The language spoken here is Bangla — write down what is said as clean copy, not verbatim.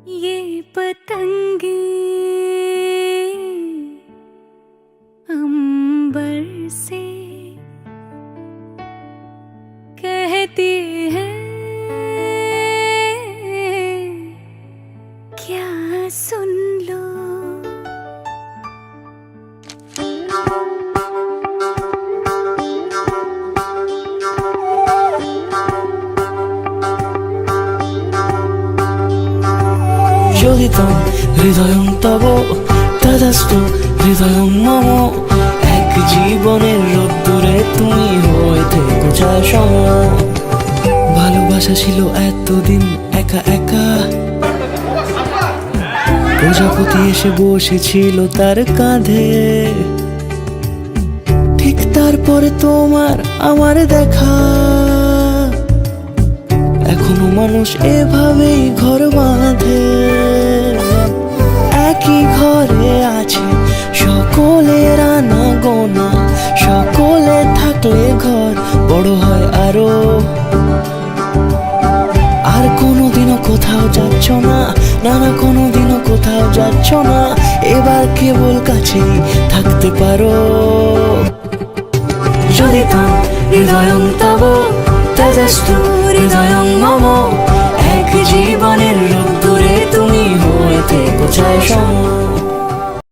ये पतंगे अंबर से कहती हैं क्या सुन लो। Joditam হৃদয়ং তব তদাস্তু হৃদয়ং মম। এক জীবনের রোদ্দুরে তুমি হয়ে থেকো যায় সম। ভালোবাসা ছিল এতদিন একা একা, প্রজাপতি এসে বসেছিল তার কাঁধে। ঠিক তারপরে তোমার আমার দেখা, এখনো মানুষ এভাবেই ঘর বাঁধে। একই ঘরে আছে সকলের আনা গোনা, সকলে থাকলে ঘর বড় হয় আরো। আর কোনোদিনও কোথাও যাচ্ছ না, না না কোনোদিনও কোথাও যাচ্ছ না, এবার কেবল কাছেই থাকতে পারো। যদি তাম হৃদয়ং তব তদাস্তু হৃদয়ং মম। এক জীবনের রোদ্দুরে তুমি হয়ে থেকো ছায়া সম।